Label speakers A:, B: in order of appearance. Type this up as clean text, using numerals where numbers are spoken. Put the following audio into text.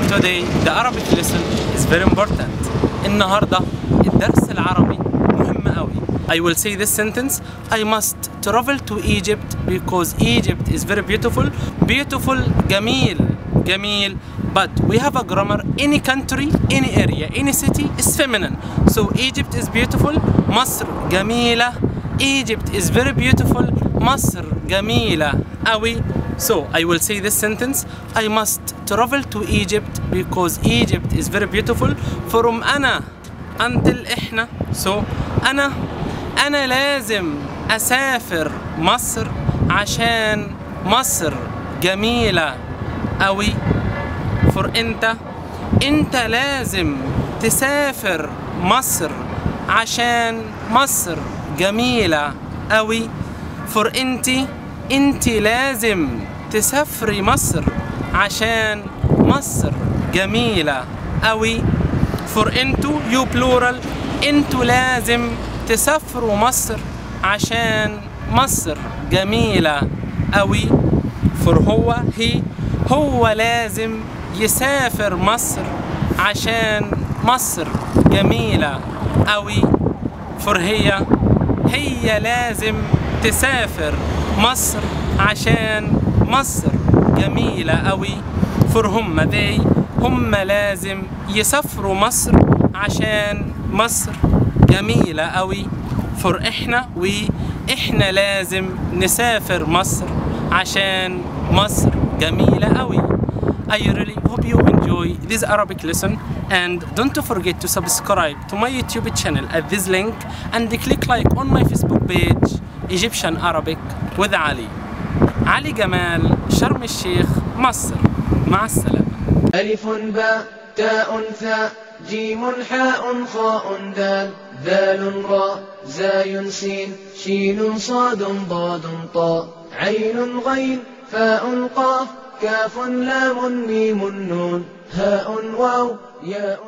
A: Today the Arabic lesson is very important. النهاردة الدرس العربي مهم قوي. I will say this sentence. I must travel to Egypt because Egypt is very beautiful. Beautiful, جميل. But we have a grammar. Any country, any area, any city is feminine. So Egypt is beautiful. مصر جميلة. Egypt is very beautiful. مصر جميلة قوي. So I will say this sentence. I must travel to Egypt because Egypt is very beautiful. From أنا until إحنا. So أنا لازم أسافر مصر عشان مصر جميلة قوي. For أنت لازم تسافر مصر عشان مصر جميلة قوي. For أنت لازم تسافري مصر عشان مصر جميلة قوي. For you plural. أنتوا لازم تسافروا مصر عشان مصر جميلة قوي. For هو لازم يسافر مصر عشان مصر جميلة قوي. For هي لازم تسافر مصر عشان مصر جميلة قوي. For هم لازم يسافروا مصر عشان مصر جميلة قوي. For إحنا لازم نسافر مصر عشان مصر جميلة قوي. I really hope you enjoy this Arabic lesson, and don't forget to subscribe to my YouTube channel at this link and click like on my Facebook page Egyptian Arabic with علي جمال شرم الشيخ مصر. مع السلامة.
B: ألف باء تاء ثاء جيم حاء خاء دال ذال راء زاي سين شين صاد ضاد طاء عين غين فاء قاف كاف لام ميم نون هاء واو ياء